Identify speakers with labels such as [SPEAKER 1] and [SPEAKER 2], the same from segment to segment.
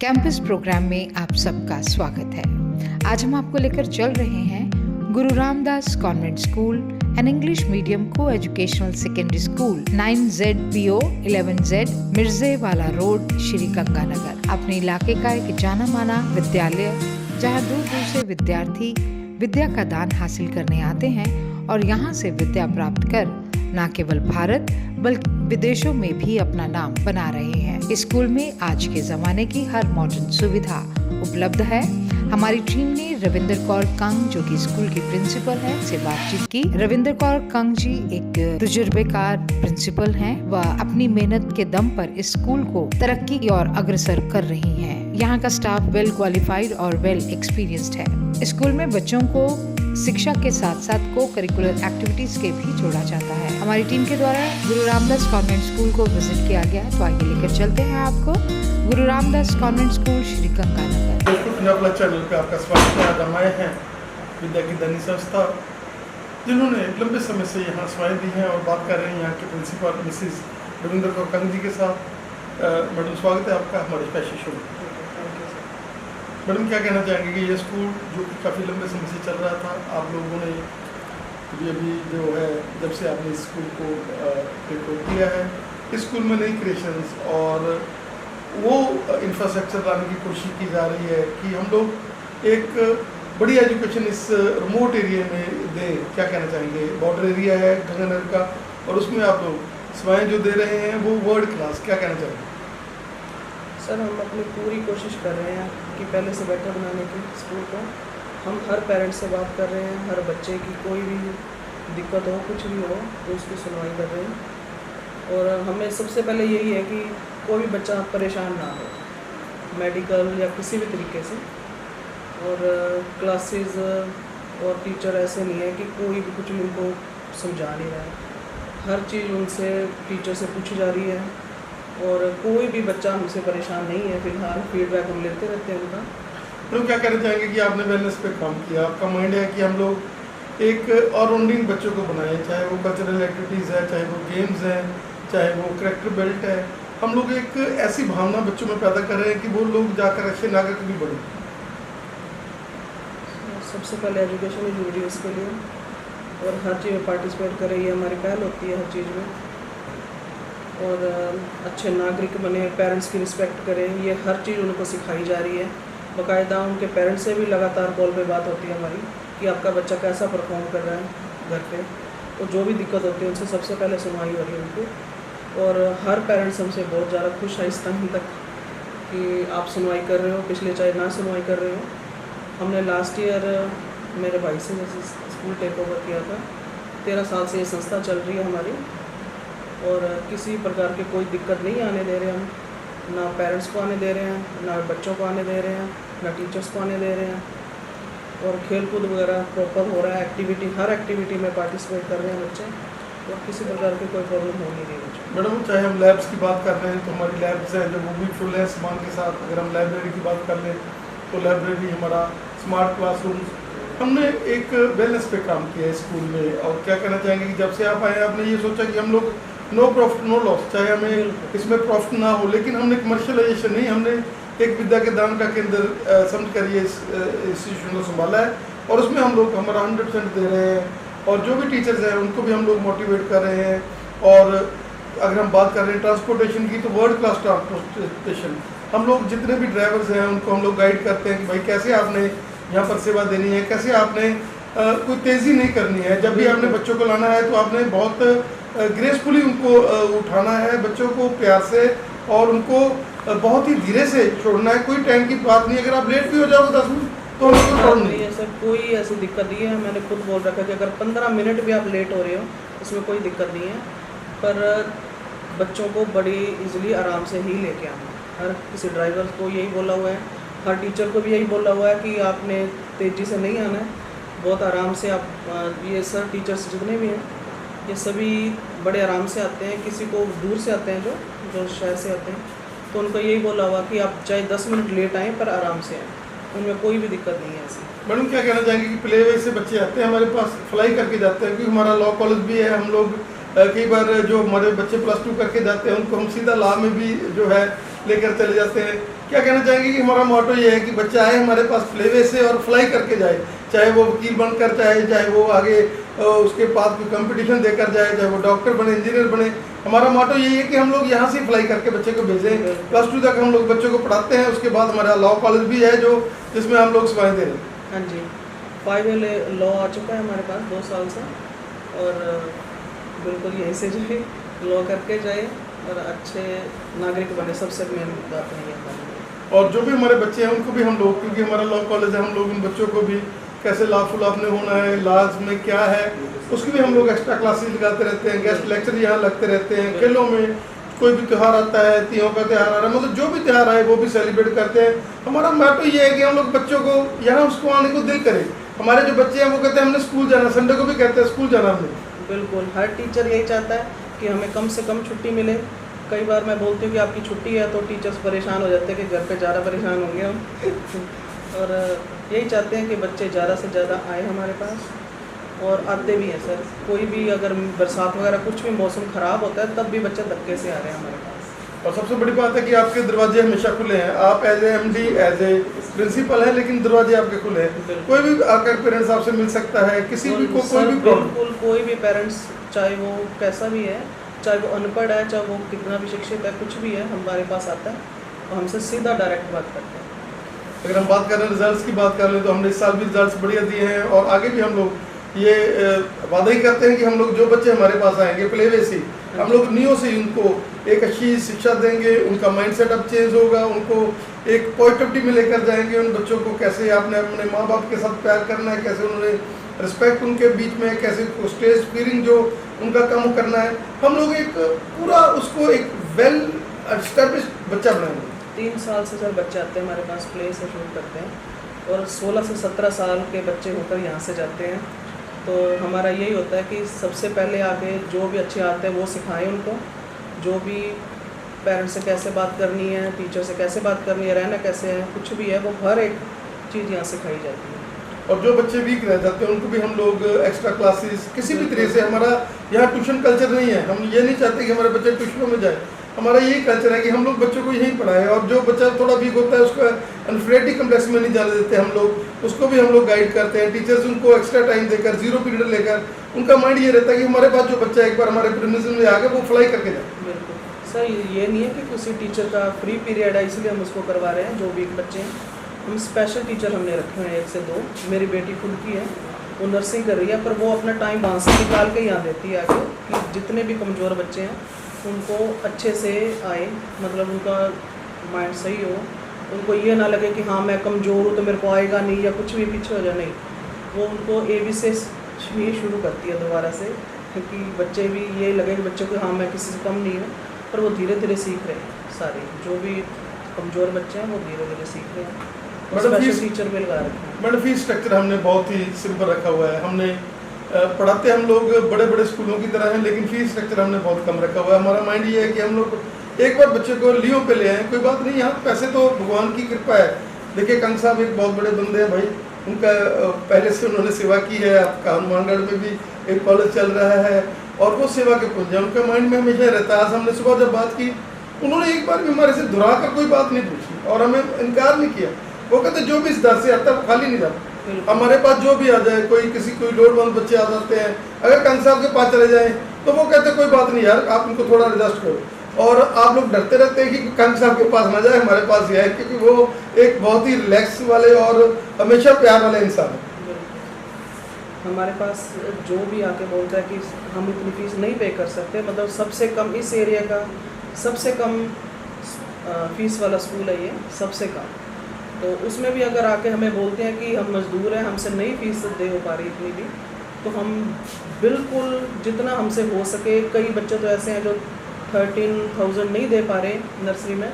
[SPEAKER 1] Campus programme में आप सबका स्वागत है। आज हम आपको लेकर चल रहे हैं Guru Ramdas convent school and English medium को educational secondary school 9ZPO 11Z Mirjewala road, Sri Ganganagar. अपने इलाके का एक जाना माना विद्यालय जहां दूर दूर से विद्यार्थी विद्या का दान हासिल करने आते हैं और यहाँ से विद्या प्राप्त कर न केवल भारत बल्कि विदेशों में भी अपना नाम बना रहे हैं। इस स्कूल में आज के जमाने की हर मॉडर्न सुविधा उपलब्ध है। हमारी टीम ने रविंदर कौर कंग, जो कि स्कूल की प्रिंसिपल है, से बातचीत की। रविंदर कौर कंग जी एक तजुर्बेकार प्रिंसिपल हैं। वह अपनी मेहनत के दम पर इस स्कूल को तरक्की की ओर अग्रसर कर रही हैं। यहाँ का स्टाफ वेल क्वालिफाइड और वेल एक्सपीरियंस्ड है। स्कूल में बच्चों को शिक्षा के साथ साथ को करिकुलर एक्टिविटीज के भी जोड़ा जाता है। हमारी टीम के द्वारा गुरु रामदास कॉन्वेंट स्कूल को विजिट किया गया, तो आगे लेकर चलते हैं आपको गुरु Ramdas convent school, Shri Ganganagar.
[SPEAKER 2] Channel पे आपका स्वागत है। आज हम आए हैं विद्या की धनी संस्था, जिन्होंने लंबे समय से यहाँ सेवाएं दी हैं, और बात कर रहे हैं यहाँ के प्रिंसिपल मिसिज रविंदर कौर कंग जी के साथ। मैडम, स्वागत है आपका हमारे स्पेशल शो में। मैडम, क्या कहना चाहेंगे कि ये स्कूल जो कि काफ़ी लंबे समय से चल रहा था, आप लोगों ने ये भी जो है जब से आपने इस स्कूल को टेक ओवर किया है, इस स्कूल में नई क्रिएशंस और वो इंफ्रास्ट्रक्चर लाने की कोशिश की जा रही है कि हम लोग एक बड़ी एजुकेशन इस रिमोट एरिया में दें। क्या कहना चाहेंगे? बॉर्डर एरिया है गंगानगर का, और उसमें आप लोग सेवाएं जो दे रहे हैं वो वर्ल्ड क्लास। क्या कहना चाहेंगे?
[SPEAKER 3] सर, हम अपनी पूरी कोशिश कर रहे हैं कि पहले से बेटर बनाने की स्कूल को। हम हर पेरेंट्स से बात कर रहे हैं, हर बच्चे की कोई भी दिक्कत हो, कुछ भी हो, तो उसकी सुनवाई कर रहे हैं। और हमें सबसे पहले यही है कि कोई भी बच्चा परेशान ना हो, मेडिकल या किसी भी तरीके से। और क्लासेस और टीचर ऐसे नहीं है कि कोई भी कुछ उनको समझा नहीं रहा है। हर चीज़ उनसे टीचर से पूछी जा रही है, और कोई भी बच्चा हमसे परेशान नहीं है। फिलहाल फीडबैक हम लेते रहते हैं उनका।
[SPEAKER 2] तो क्या कहना चाहेंगे कि आपने वेलनेस पे काम किया, आपका माइंड है कि हम लोग एक ऑलराउंडिंग बच्चों को बनाएं, चाहे वो कल्चरल एक्टिविटीज़ है, चाहे वो गेम्स हैं, चाहे वो करैक्टर बिल्ट है। हम लोग एक ऐसी भावना बच्चों में पैदा कर रहे हैं कि वो लोग जाकर अच्छे नागरिक भी बने।
[SPEAKER 3] सबसे पहले एजुकेशन ही जरूरी है इसके लिए, और हर चीज़ में पार्टिसिपेट करें, ये हमारी पहल होती है हर चीज़ में। और अच्छे नागरिक बने, पेरेंट्स की रिस्पेक्ट करें, ये हर चीज़ उनको सिखाई जा रही है। बाकायदा उनके पेरेंट्स से भी लगातार कॉल पे बात होती है हमारी कि आपका बच्चा कैसा परफॉर्म कर रहा है घर पे, और जो भी दिक्कत होती है उनसे सबसे पहले सुनवाई हो रही है उनको। और हर पेरेंट्स हमसे बहुत ज़्यादा खुश है इस टाइम तक कि आप सुनवाई कर रहे हो, पिछले चाहे ना सुनवाई कर रहे हो। हमने लास्ट ईयर मेरे भाई से जैसे स्कूल टेक ओवर किया था। 13 साल से ये संस्था चल रही है हमारी, और किसी प्रकार की कोई दिक्कत नहीं आने दे रहे हम। ना पेरेंट्स को आने दे रहे हैं, ना बच्चों को आने दे रहे हैं, ना टीचर्स को आने दे रहे हैं। और खेलकूद वगैरह प्रॉपर हो रहा है, एक्टिविटी हर एक्टिविटी में पार्टिसिपेट कर रहे हैं बच्चे, और किसी प्रकार की कोई प्रॉब्लम हो नहीं रही है।
[SPEAKER 2] मैडम, चाहे हम लैब्स की बात कर रहे हैं तो हमारी लैब्स हैं जो वो भी फुल है सामान के साथ। अगर हम लाइब्रेरी की बात कर लें तो लाइब्रेरी, हमारा स्मार्ट क्लासरूम्स, हमने एक वेलनेस पे काम किया है स्कूल में। और क्या कहना चाहेंगे कि जब से आप आए आपने ये सोचा कि हम लोग नो प्रॉफिट नो लॉस, चाहे हमें इसमें प्रॉफिट ना हो, लेकिन हमने कमर्शियलाइजेशन नहीं, हमने एक विद्या के दान का केंद्र समझ कर ये इंस्टीट्यूशन को संभाला है। और उसमें हम लोग हमारा 100% दे रहे हैं, और जो भी टीचर्स हैं उनको भी हम लोग मोटिवेट कर रहे हैं। और अगर हम बात कर रहे हैं ट्रांसपोर्टेशन की, तो वर्ल्ड क्लास ट्रांसपोर्टेशन, हम लोग जितने भी ड्राइवर्स हैं उनको हम लोग गाइड करते हैं कि भाई कैसे आपने यहाँ पर सेवा देनी है, कैसे आपने कोई तेज़ी नहीं करनी है। जब भी आपने बच्चों को लाना है तो आपने बहुत ग्रेसफुली उनको उठाना है, बच्चों को प्यार से, और उनको बहुत ही धीरे से छोड़ना है। कोई टाइम की बात नहीं, अगर आप लेट भी हो जाओ 10 मिनट तो उनको छोड़ नहीं
[SPEAKER 3] है। सर, कोई ऐसी दिक्कत नहीं है। मैंने खुद बोल रखा कि अगर 15 मिनट भी आप लेट हो रहे हो उसमें कोई दिक्कत नहीं है, पर बच्चों को बड़ी इजीली आराम से ही लेके आना। हर किसी ड्राइवर को यही बोला हुआ है, हर टीचर को भी यही बोला हुआ है कि आपने तेज़ी से नहीं आना है, बहुत आराम से आप। ये सर टीचर्स जितने भी हैं ये सभी बड़े आराम से आते हैं। किसी को दूर से आते हैं, जो शहर से आते हैं, तो उनको यही बोला हुआ कि आप चाहे 10 मिनट लेट आएँ पर आराम से आएँ, उनमें कोई भी दिक्कत नहीं है ऐसी।
[SPEAKER 2] मैडम, क्या कहना चाहेंगे कि प्ले वे से बच्चे आते हैं हमारे पास, फ्लाई करके जाते हैं, क्योंकि हमारा लॉ कॉलेज भी है। हम लोग कई बार जो हमारे बच्चे +2 करके जाते हैं उनको हम सीधा लॉ में भी जो है लेकर चले जाते हैं। क्या कहना चाहेंगे कि हमारा मोटो ये है कि बच्चा आए हमारे पास फ्लेवे से और फ्लाई करके जाए, चाहे वो वकील बनकर चाहे वो आगे उसके बाद कोई कंपटीशन देकर जाए, चाहे वो डॉक्टर बने, इंजीनियर बने। हमारा मोटो यही है कि हम लोग यहाँ से फ्लाई करके बच्चे को भेजें। +2 तक हम लोग बच्चों को पढ़ाते हैं, उसके बाद हमारा लॉ कॉलेज भी है जो जिसमें हम लोग सेवाएं दे रहे हैं।
[SPEAKER 3] हाँ जी, 5 लॉ आ चुका है हमारे पास 2 साल से, और बिल्कुल यहीं से जाए, लॉ करके जाए और अच्छे नागरिक बने, सबसे मेन बात है ये।
[SPEAKER 2] और जो भी हमारे बच्चे हैं उनको भी हम लोग, क्योंकि हमारा लॉ कॉलेज है, हम लोग उन बच्चों को भी कैसे लॉफुल आपने होना है, लॉज में क्या है, उसकी भी हम लोग एक्स्ट्रा क्लासेस लगाते रहते हैं। गेस्ट लेक्चर यहाँ लगते रहते हैं। खेलों में कोई भी त्यौहार आता है, तीयों का त्यौहार आ रहा है, मतलब जो भी त्यौहार आए वो भी सेलिब्रेट करते हैं। हमारा मोटो ये है कि हम लोग बच्चों को यहाँ उसको आने को दिल करें। हमारे जो बच्चे हैं वो कहते हैं हमने स्कूल जाना, संडे को भी कहते हैं स्कूल जाना हमने।
[SPEAKER 3] बिल्कुल, हर टीचर यही चाहता है कि हमें कम से कम छुट्टी मिले। कई बार मैं बोलती हूँ कि आपकी छुट्टी है तो टीचर्स परेशान हो जाते हैं कि घर पे ज़्यादा परेशान होंगे हम और यही चाहते हैं कि बच्चे ज़्यादा से ज़्यादा आए हमारे पास, और आते भी हैं सर। कोई भी अगर बरसात वगैरह कुछ भी मौसम ख़राब होता है तब भी बच्चे धक्के से आ रहे हैं हमारे पास।
[SPEAKER 2] और सबसे बड़ी बात है कि आपके दरवाजे हमेशा खुले हैं। आप as a MD as a principal हैं, लेकिन दरवाजे आपके खुले हैं। कोई भी आकर पेरेंट्स आपसे मिल सकता है, किसी भी को कोई भी प्रॉब्लम।
[SPEAKER 3] बिल्कुल, कोई भी पेरेंट्स, चाहे वो कैसा भी है, चाहे वो अनपढ़ है, चाहे वो कितना भी शिक्षित है, कुछ भी है, हमारे पास आता है और हमसे सीधा डायरेक्ट बात करते हैं।
[SPEAKER 2] अगर हम बात कर रहे हैं रिजल्ट्स की बात कर लें तो हमने इस साल भी रिजल्ट्स बढ़िया दिए हैं, और आगे भी हम लोग ये वादा ही करते हैं कि हम लोग जो बच्चे हमारे पास आएंगे प्लेवे से, हम लोग नियो से उनको एक अच्छी शिक्षा देंगे, उनका माइंडसेट अब चेंज होगा, उनको एक पॉजिटिविटी में लेकर जाएंगे। उन बच्चों को कैसे आपने अपने माँ बाप के साथ प्यार करना है, कैसे उन्होंने रिस्पेक्ट उनके बीच में, कैसे स्टेज फीलिंग जो उनका काम करना है, हम लोग एक पूरा उसको एक वेल एस्टेब्लिश्ड बच्चा बनाएंगे।
[SPEAKER 3] 3 साल से सर बच्चे आते हैं हमारे पास, प्ले से शुरू करते हैं, और 16 से 17 साल के बच्चे होकर यहाँ से जाते हैं। तो हमारा यही होता है कि सबसे पहले आके जो भी अच्छे आते हैं वो सिखाएं उनको, जो भी पेरेंट्स से कैसे बात करनी है, टीचर से कैसे बात करनी है, रहना कैसे है, कुछ भी है वो हर एक चीज़ यहाँ सिखाई जाती है।
[SPEAKER 2] और जो बच्चे वीक रह जाते हैं उनको भी हम लोग एक्स्ट्रा क्लासेस किसी भी तरह से, हमारा यहाँ ट्यूशन कल्चर नहीं है। हम ये नहीं चाहते कि हमारे बच्चे ट्यूशनों में जाए, हमारा यही कल्चर है कि हम लोग बच्चों को यहीं पढ़ाएं। और जो बच्चा थोड़ा वीक होता है उसको इन्फिनिटी कम्प्लेक्स में नहीं जाने देते हम लोग, उसको भी हम लोग गाइड करते हैं। टीचर्स उनको एक्स्ट्रा टाइम देकर, 0 पीरियड लेकर, उनका माइंड ये रहता है कि हमारे पास जो बच्चा एक बार हमारे प्रीमिसेस में आ गया वो फ्लाई करके जाए।
[SPEAKER 3] बिल्कुल सर, ये नहीं है कि किसी टीचर का फ्री पीरियड है इसलिए हम उसको करवा रहे हैं। जो वीक बच्चे हैं हम स्पेशल टीचर हमने रखे हैं 1 से 2। मेरी बेटी खुद की है, वो नर्सिंग कर रही है, पर वो अपना टाइम वहाँ से निकाल के यहाँ देती है आगे कि जितने भी कमज़ोर बच्चे हैं उनको अच्छे से आए, मतलब उनका माइंड सही हो, उनको ये ना लगे कि हाँ मैं कमज़ोर हूँ तो मेरे को आएगा नहीं या कुछ भी पीछे हो जाए, नहीं। वो उनको ABC से ही शुरू करती है दोबारा से, क्योंकि बच्चे भी ये लगे कि बच्चों को हाँ मैं किसी से कम नहीं हूँ, पर वो धीरे धीरे सीख रहे हैं। सारे जो भी कमज़ोर बच्चे हैं वो धीरे धीरे सीख रहे हैं। स्पेशल टीचर भी लगा रखे हैं।
[SPEAKER 2] मैडम फीस स्ट्रक्चर हमने बहुत ही सिंपल रखा हुआ है। हमने पढ़ाते हम लोग बड़े बड़े स्कूलों की तरह हैं, लेकिन फीस स्ट्रक्चर हमने बहुत कम रखा हुआ है। हमारा माइंड ये है कि हम लोग एक बार बच्चे को लियो पे ले आए, कोई बात नहीं, यहाँ पैसे तो भगवान की कृपा है। देखिए कंग साहब एक बहुत बड़े बंदे हैं भाई, उनका पहले से उन्होंने सेवा की है। आपका हनुमानगढ़ में भी एक कॉलेज चल रहा है और वो सेवा के पुंज है, उनका माइंड में हमेशा रहता है। आज हमने सुबह जब बात की, उन्होंने एक बार भी हमारे से धुरा कर कोई बात नहीं पूछी और हमें इनकार नहीं किया। वो कहते जो भी इस दर से आता है वो खाली नहीं जाता। हमारे पास जो भी आ जाए, कोई लोड़वंद बच्चे आ जाते हैं, अगर कंग साहब के पास चले जाएं तो वो कहते कोई बात नहीं यार, आप उनको थोड़ा एडजस्ट करो। और आप लोग डरते रहते हैं कि कंग साहब के पास ना जाए, हमारे पास ही आए, क्योंकि वो एक बहुत ही रिलैक्स वाले और हमेशा प्यार वाले इंसान है।
[SPEAKER 3] हमारे पास जो भी आके बोलता है कि हम इतनी फीस नहीं पे कर सकते, मतलब सबसे कम इस एरिया का सबसे कम फीस वाला स्कूल है ये, सबसे कम। तो उसमें भी अगर आके हमें बोलते हैं कि हम मजदूर हैं, हमसे नहीं फीस दे हो पा रही इतनी भी, तो हम बिल्कुल जितना हमसे हो सके, कई बच्चे तो ऐसे हैं जो 13,000 नहीं दे पा रहे नर्सरी में,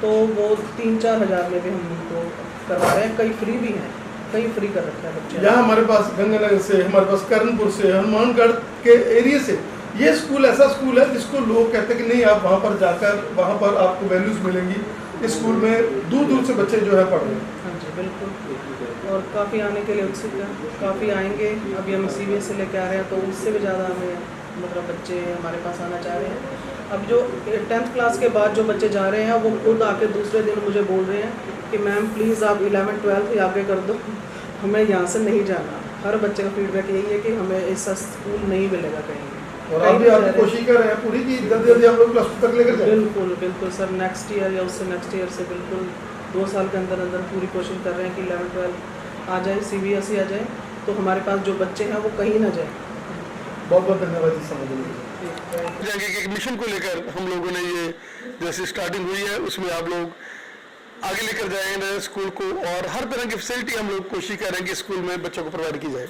[SPEAKER 3] तो वो 3-4 हज़ार में भी हम उनको करवा रहे हैं। कई फ्री भी हैं, कई फ्री कर रखे हैं बच्चे।
[SPEAKER 2] यहाँ हमारे पास गंगानगर से, हमारे पास कर्णपुर से, हनुमानगढ़ के एरिया से ये स्कूल ऐसा स्कूल है जिसको लोग कहते हैं कि नहीं आप वहाँ पर जाकर, वहाँ पर आपको वैल्यूज़ मिलेंगी। इस स्कूल में दूर दूर से बच्चे जो है पढ़ रहे हैं।
[SPEAKER 3] हाँ जी बिल्कुल, और काफ़ी आने के लिए उत्सुक हैं, काफ़ी आएंगे। अभी हम CBSE से लेके आ रहे हैं तो उससे भी ज़्यादा हमें मतलब बच्चे हमारे पास आना चाह रहे हैं। अब जो 10th क्लास के बाद जो बच्चे जा रहे हैं वो खुद आके दूसरे दिन मुझे बोल रहे हैं कि मैम प्लीज़ आप 11th 12th ही आगे कर दो, हमें यहाँ से नहीं जाना। हर बच्चे का फीडबैक यही है कि हमें ऐसा स्कूल नहीं मिलेगा कहीं।
[SPEAKER 2] और आप भी आपकी कोशिश कर रहे हैं पूरी कि जल्दी जल्दी हम लोग प्लस 2 तक लेकर जाएं।
[SPEAKER 3] बिल्कुल बिल्कुल सर, नेक्स्ट ईयर या उससे नेक्स्ट ईयर से बिल्कुल 2 साल के अंदर अंदर पूरी कोशिश कर रहे हैं कि 11 12 आ जाए, CBSE आ जाए, तो हमारे पास जो बच्चे हैं वो कहीं ना जाए।
[SPEAKER 2] बहुत बहुत धन्यवाद जी समझ लीजिए।
[SPEAKER 4] आगे के मिशन को लेकर हम लोगों ने ये जैसे स्टार्टिंग हुई है उसमें आप लोग आगे लेकर जाएंगे स्कूल को, और हर तरह की फैसिलिटी हम लोग कोशिश करेंगे स्कूल में बच्चों को प्रोवाइड की जाए।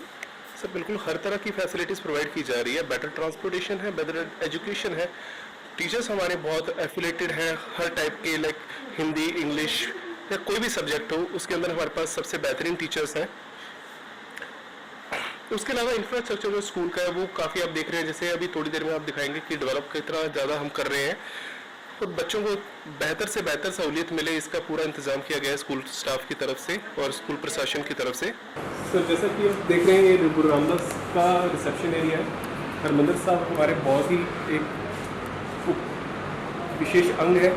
[SPEAKER 5] सर बिल्कुल हर तरह की फैसिलिटीज़ प्रोवाइड की जा रही है। बेटर ट्रांसपोर्टेशन है, बेटर एजुकेशन है, टीचर्स हमारे बहुत एफिलेटेड हैं हर टाइप के, लाइक हिंदी, इंग्लिश या कोई भी सब्जेक्ट हो उसके अंदर हमारे पास सबसे बेहतरीन टीचर्स हैं। उसके अलावा इंफ्रास्ट्रक्चर जो स्कूल का है वो काफ़ी आप देख रहे हैं, जैसे अभी थोड़ी देर में आप दिखाएंगे कि डेवलप कितना ज़्यादा हम कर रहे हैं, तो बच्चों को बेहतर से बेहतर सहूलियत मिले इसका पूरा इंतजाम किया गया है स्कूल स्टाफ की तरफ से और स्कूल प्रशासन की तरफ से।
[SPEAKER 6] सर जैसा कि आप देख रहे हैं ये गुरु रामदास का रिसेप्शन एरिया है। हरमंदर साहब हमारे बहुत ही एक विशेष अंग है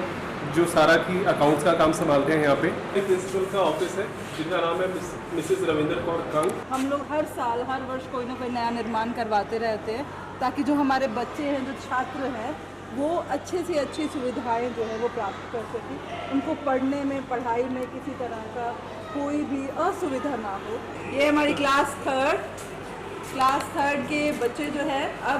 [SPEAKER 6] जो सारा की अकाउंट्स का काम संभालते हैं। यहाँ पे एक प्रिंसिपल का ऑफिस है जिनका नाम है मिसेस रविंदर कौर कंग।
[SPEAKER 7] हम लोग हर साल हर वर्ष कोई ना कोई नया निर्माण करवाते रहते हैं ताकि जो हमारे बच्चे हैं, जो छात्र हैं, वो अच्छे से अच्छी सुविधाएं जो है वो प्राप्त कर सकें, उनको पढ़ने में, पढ़ाई में किसी तरह का कोई भी असुविधा ना हो। ये हमारी क्लास थर्ड के बच्चे जो है अब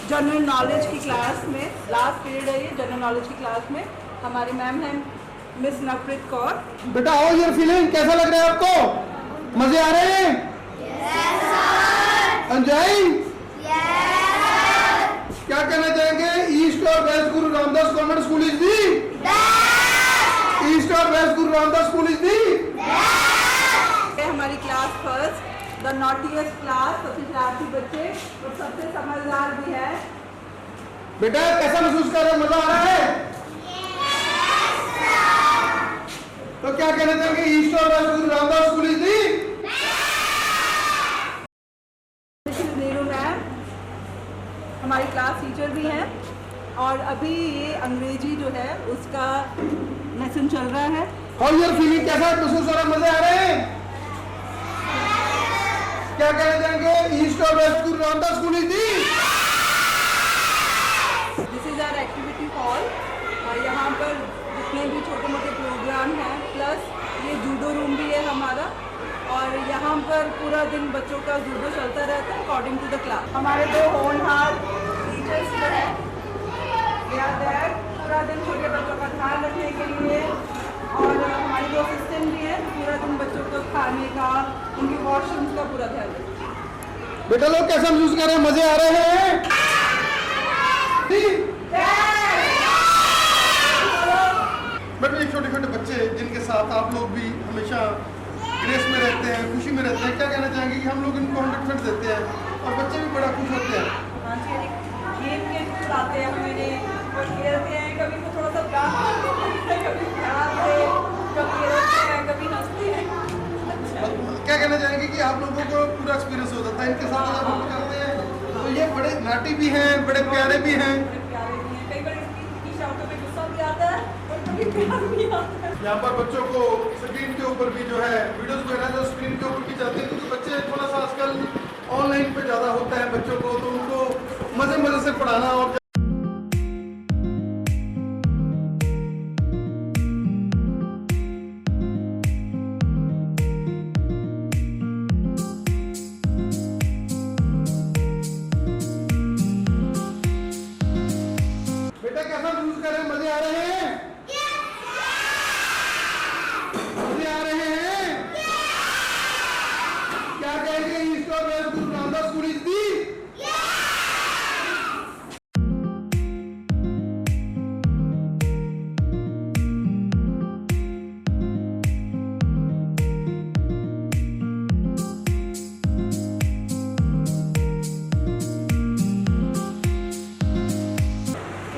[SPEAKER 7] जनरल नॉलेज की क्लास में, लास्ट पीरियड है ये जनरल नॉलेज की क्लास में, हमारी मैम है मिस नवप्रीत कौर।
[SPEAKER 2] बेटा हाउ योर फीलिंग, कैसा लग रहा है आपको? मजे आ रहे हैं? Yes sir. एंजॉयिंग? क्या कहना चाहेंगे? ईस्ट और west Guru Ramdas convent school is the best. East और west Guru Ramdas school is the best.
[SPEAKER 7] हमारी class first, the naughtiest class, सबसे शरारती बच्चे और सबसे समझदार भी है।
[SPEAKER 2] बेटा कैसा महसूस कर रहे हो, मजा आ रहा है? तो क्या कहना चाहेंगे? ईस्ट और west Guru Ramdas school is the
[SPEAKER 7] Neeru ma'am हमारी क्लास टीचर भी हैं और अभी ये अंग्रेजी जो है उसका लेसन चल रहा है।
[SPEAKER 2] हाउ योर फीलिंग, कैसा महसूस हो रहा है, मजे आ रहे हैं? क्या कहना चाहेंगे? ईस्ट और west Guru Ramdas school is the.
[SPEAKER 7] This is our activity hall और यहाँ पर जितने भी छोटे मोटे प्रोग्राम हैं, प्लस ये जूडो रूम भी है हमारा, और यहाँ पर पूरा दिन बच्चों का जूडो चलता रहता है अकॉर्डिंग टू द क्लास। हमारे 2 होनहार टीचर्स जो है पूरा दिन छोटे बच्चों का ध्यान रखने के लिए, और हमारे 2 असिस्टेंट भी हैं पूरा दिन बच्चों को खाने का, उनके वॉशरूम्स का पूरा ध्यान रखते हैं।
[SPEAKER 2] बेटा लोग कैसा महसूस कर रहे हैं, मजे आ रहे हैं? बेटा ये छोटे छोटे बच्चे जिनके साथ आप लोग भी हमेशा ग्रेस में रहते हैं, खुशी में रहते हैं, क्या कहना चाहेंगे कि हम लोग इनको 100% देते हैं और बच्चे भी बड़ा खुश होते हैं?
[SPEAKER 7] हाँ जी, गेम के थ्रू आते हैं हमारे और खेलते हैं, कभी तो थोड़ा सा डांट, कभी प्यार से, कभी रोते हैं, कभी हंसते हैं।
[SPEAKER 2] क्या कहना चाहेंगे कि आप लोगों को पूरा एक्सपीरियंस हो जाता है इनके साथ जब हम करते हैं, तो ये बड़े नाटी भी हैं, बड़े प्यारे भी हैं।
[SPEAKER 7] कई बार इसकी शब्दों में गुस्सा भी आता है और कभी प्यार भी आता है।
[SPEAKER 2] यहाँ पर बच्चों को स्क्रीन के ऊपर भी जो है वीडियोस वगैरह जो स्क्रीन के ऊपर भी जाती है, क्योंकि बच्चे थोड़ा सा आजकल ऑनलाइन पे ज़्यादा होता है बच्चों को, तो उनको मज़े से पढ़ाना और बेटा कैसा महसूस कर रहे हैं, मजे आ रहे हैं? मजे आ रहे हैं? क्या कहेंगे? ईस्ट और west Guru Ramdas school is the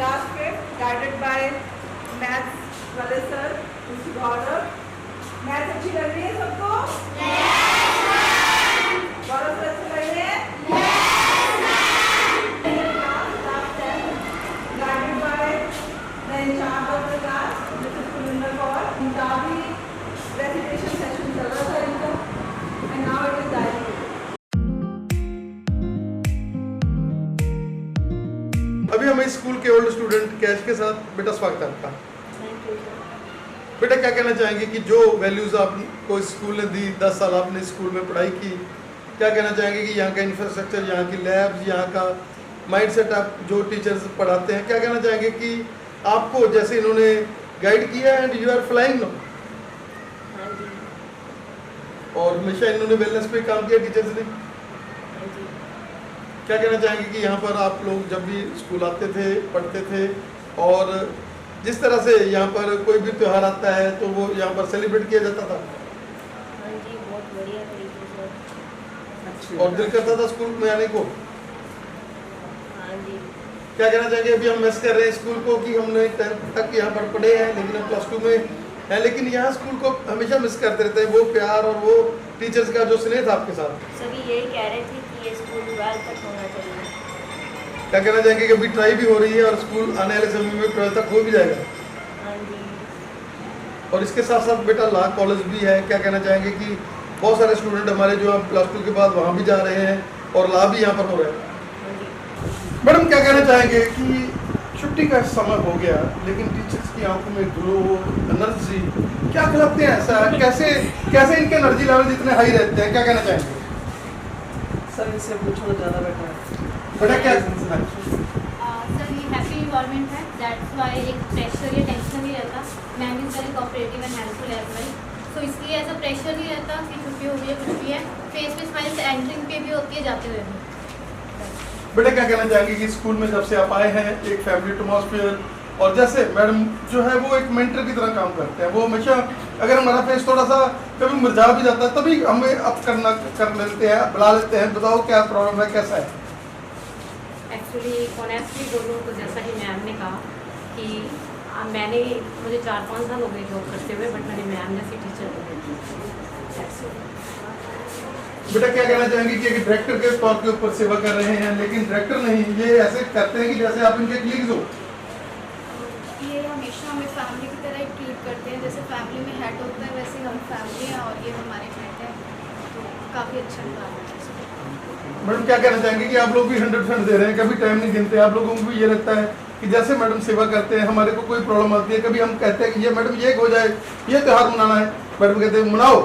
[SPEAKER 7] Class 5 guided by Maths वाले सर Mr. गौरव। मैथ्स अच्छी लग रही है सबको? गौरव सर अच्छी लग रही है?
[SPEAKER 2] स्कूल के ओल्ड स्टूडेंट कैश के साथ। बेटा स्वागत है आपका। बेटा क्या कहना चाहेंगे कि जो वैल्यूज़ आपको इस स्कूल ने दी, 10 साल आपने स्कूल में पढ़ाई की, क्या कहना चाहेंगे कि यहाँ का इंफ्रास्ट्रक्चर, यहाँ की लैब्स, यहाँ का माइंडसेट, आप जो टीचर्स पढ़ाते हैं, क्या कहना चाहेंगे कि आपको जैसे इन्होंने गाइड किया and you are flying no, और हमेशा इन्होंने वेलनेस पे काम किया टीचर्स ने, क्या कहना चाहेंगे कि यहाँ पर आप लोग जब भी स्कूल आते थे, पढ़ते थे, और जिस तरह से यहाँ पर कोई भी त्यौहार आता है तो वो यहाँ पर सेलिब्रेट किया जाता था?
[SPEAKER 8] हाँ जी, बहुत बढ़िया तरीके से।
[SPEAKER 2] और दिल करता था स्कूल में आने को?
[SPEAKER 8] हाँ जी।
[SPEAKER 2] क्या कहना चाहेंगे, अभी हम मिस कर रहे हैं स्कूल को कि हमने 10th तक यहाँ पर पढ़े हैं लेकिन हम +2 में हैं, लेकिन यहाँ स्कूल को हमेशा मिस करते रहते हैं, वो प्यार और वो टीचर्स का जो स्नेह था आपके साथ?
[SPEAKER 8] सभी यही कह रहे थे कि ये स्कूल 12 तक होना चाहिए।
[SPEAKER 2] क्या कहना चाहेंगे कि अभी ट्राई भी हो रही है और स्कूल आने वाले समय में 12 तक हो भी जाएगा?
[SPEAKER 8] हाँ जी।
[SPEAKER 2] और इसके साथ साथ बेटा लॉ कॉलेज भी है, क्या कहना चाहेंगे कि बहुत सारे स्टूडेंट हमारे जो अब +2 के बाद वहाँ भी जा रहे हैं और लॉ भी यहाँ पर हो रहा है?
[SPEAKER 8] हाँ जी।
[SPEAKER 2] मैडम क्या कहना चाहेंगे कि छुट्टी का समय हो गया लेकिन टीचर्स की आंखों में ग्लो, एनर्जी, क्या खिलाते हैं ऐसा, कैसे कैसे इनके एनर्जी लेवल इतने हाई रहते हैं, क्या कहना चाहेंगे?
[SPEAKER 3] सर इससे पूछो ज़्यादा बेटर है।
[SPEAKER 2] बेटा क्या
[SPEAKER 9] सर ये हैप्पी इन्वायरमेंट है, दैट्स वाई एक प्रेशर या टेंशन नहीं रहता। Ma'am is very cooperative and helpful as well, so इसलिए ऐसा प्रेशर नहीं रहता कि छुट्टी हो गई है, कुछ भी है। फेस पे स्माइल्स एंट्रिंग पे भी होती है, जाते हुए भी।
[SPEAKER 2] बेटा क्या कहना चाहेंगे कि स्कूल में जब से आप आए हैं एक फैमिली एटमॉस्फेयर, और जैसे मैडम जो है वो एक मेंटर की तरह काम करते हैं, वो हमेशा अगर हमारा फेस थोड़ा सा कभी मुरझा भी जाता है तभी हमें अप कर लेते हैं, बुला लेते हैं, बताओ क्या प्रॉब्लम है, कैसा है?
[SPEAKER 10] एक्चुअली ऑनेस्टली बोलूँ तो जैसा कि मैम ने कहा कि मुझे 4-5 साल हो गए जॉब करते हुए, बट मैंने मैम जैसी टीचर को देखी।
[SPEAKER 2] बेटा क्या कहना चाहेंगे कि एक डायरेक्टर के तौर के ऊपर सेवा कर रहे हैं लेकिन डायरेक्टर नहीं, ये ऐसे करते हैं कि जैसे आप इनके कलीग्स हो?
[SPEAKER 9] ये हमेशा हमें फैमिली की तरह ट्रीट करते हैं, जैसे फैमिली में हेड होता है वैसे हम फैमिली हैं और ये हमारे हेड हैं, तो काफ़ी अच्छा निकालना है।
[SPEAKER 2] मैडम क्या कहना चाहेंगे कि आप लोग भी 100% दे रहे हैं, कभी टाइम नहीं गिनते, आप लोगों को भी ये लगता है कि जैसे मैडम सेवा करते हैं, हमारे को कोई प्रॉब्लम आती है, कभी हम कहते हैं कि ये मैडम ये हो जाए, ये त्यौहार मनाना है, मैडम कहते हैं मनाओ?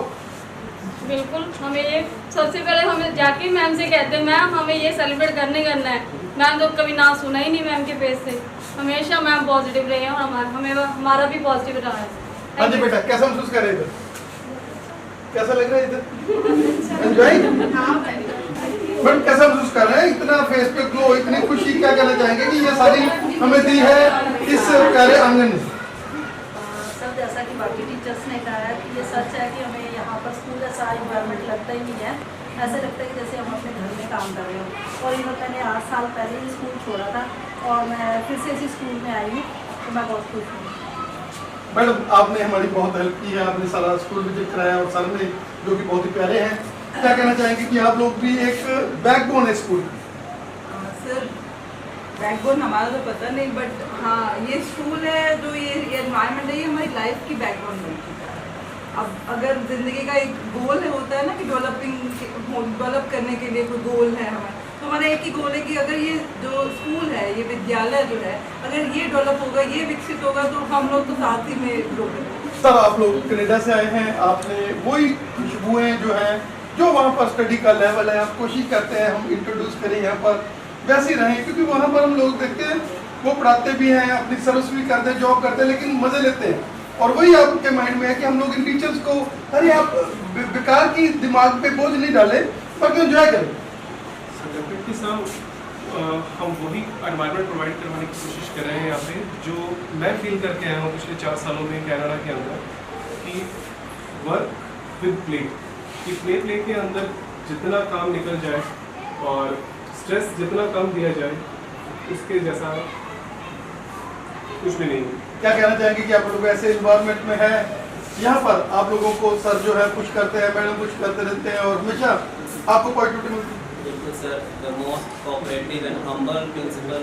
[SPEAKER 11] बिल्कुल, हमें ये सबसे पहले हमें जाके मैम से कहते हैं मैम हमें ये सेलिब्रेट करना है। मैम तो कभी ना सुना ही नहीं मैम के फेस से, हमेशा मैम पॉजिटिव रहे हैं और हमारा भी पॉजिटिव रहा है।
[SPEAKER 2] हाँ जी बेटा, कैसा महसूस कर रहे हैं इधर, कैसा लग रहा है इधर? एंजॉय? मैडम कैसा महसूस कर रहे हैं, इतना फेस पे ग्लो, इतनी खुशी, क्या कहना चाहेंगे कि ये सारी हमें दी है इस प्यारे आंगन ने?
[SPEAKER 12] सब जैसा कि बाकी टीचर्स ने कहा है कि ये सच है कि हमें यहाँ पर स्कूल जैसा इन्वायरमेंट लगता ही नहीं है, ऐसा लगता है कि जैसे हम अपने घर में काम कर रहे हो। और इन्होंने मैंने 8 साल पहले ही स्कूल छोड़ा था और मैं फिर से इसी स्कूल में आई हूँ, तो मैं बहुत खुश हूँ।
[SPEAKER 2] मैडम आपने हमारी बहुत हेल्प की है, आपने सारा स्कूल विजिट कराया और सर ने जो कि बहुत ही प्यारे हैं, क्या कहना चाहेंगे कि आप लोग भी एक बैकबोन है स्कूल?
[SPEAKER 7] सर बैकबोन हमारा तो पता नहीं, बट हाँ ये स्कूल है, जो ये एनवायरनमेंट है, ये हमारी लाइफ की बैकबोन बन चुका है। अब अगर ज़िंदगी का एक गोल है, होता है ना कि डेवलप करने के लिए कोई गोल है हमारा, तो हमारा एक ही गोल है कि अगर ये जो स्कूल है, ये विद्यालय जो है, अगर ये डेवलप होगा, ये विकसित होगा, तो हम लोग तो साथ ही में ग्रो करेंगे।
[SPEAKER 2] सर आप लोग कनाडा से आए हैं, आपने वही खुशबुएँ जो हैं, जो वहाँ पर स्टडी का लेवल है, आप कोशिश करते हैं हम इंट्रोड्यूस करें यहाँ पर वैसे ही रहें, क्योंकि वहाँ पर हम लोग देखते हैं वो पढ़ाते भी हैं, अपनी सर्विस भी करते हैं, जॉब करते हैं, लेकिन मज़े लेते हैं। और वही आपके माइंड में है कि हम लोग इन टीचर्स को, अरे आप बेकार की दिमाग पे बोझ नहीं डालें, बल्कि एंजॉय करें।
[SPEAKER 6] हम वही एनवायरनमेंट प्रोवाइड करवाने की कोशिश कर रहे हैं यहाँ पे, जो मैं फील करके आया हूँ पिछले 4 सालों में कनाडा के अंदर, कि वर्क विद प्ले, कि प्ले के अंदर जितना काम निकल जाए और स्ट्रेस जितना कम दिया जाए, उसके जैसा कुछ भी नहीं।
[SPEAKER 2] क्या कहना चाहेंगे कि आप लोग ऐसे इन्वायरमेंट में है, यहाँ पर आप लोगों को सर जो है कुछ करते हैं, मैडम कुछ करते रहते हैं और हमेशा आपको पॉजिटिविटी मिलती है?
[SPEAKER 13] बिल्कुल sir, the most cooperative and humble principal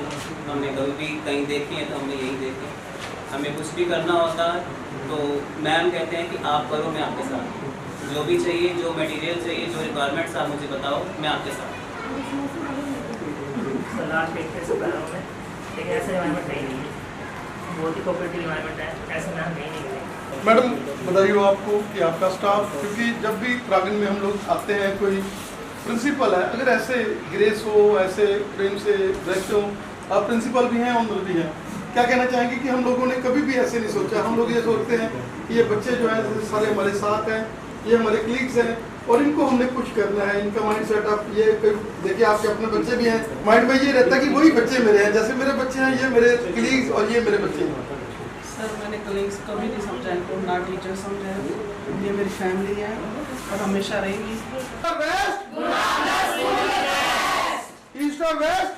[SPEAKER 13] हमने कभी भी कहीं देखी है तो हमने यही देखी। हमें कुछ भी करना होता है तो मैम कहते हैं कि आप करो, मैं आपके साथ, जो भी चाहिए, जो मटेरियल चाहिए, जो रिक्वायरमेंट्स आप मुझे बताओ, मैं आपके साथ।
[SPEAKER 14] सलाह देते से पैरों में लेकिन ऐसा इन्वायरमेंट नहीं है, बहुत ही कोऑपरेटिव इन्वायरमेंट है, ऐसा मैम नहीं मिलेगा।
[SPEAKER 2] मैडम बधाई हो आपको कि आपका स्टाफ, क्योंकि जब भी प्रांगण में हम लोग आते हैं, कोई प्रिंसिपल है, अगर ऐसे ग्रेस हो, ऐसे प्रेम से व्यक्त हो, आप प्रिंसिपल भी हैं, ऑनर भी हैं, क्या कहना चाहेंगे कि हम लोगों ने कभी भी ऐसे नहीं सोचा। हम लोग ये सोचते हैं कि ये बच्चे जो हैं सारे हमारे साथ हैं, ये हमारे कलीग्स हैं और इनको हमने कुछ करना है, इनका माइंड सेटअप ये देखिए, आपके अपने बच्चे भी हैं, माइंड में ये रहता है कि वही बच्चे मेरे हैं, जैसे मेरे बच्चे हैं, ये मेरे कलीग्स और ये मेरे बच्चे हैं।
[SPEAKER 3] सर मैंने कलीग्स कभी नहीं समझा इनको, ना टीचर समझा, ये मेरी फैमिली है और हमेशा रहेगी।
[SPEAKER 2] ईस्ट और वेस्ट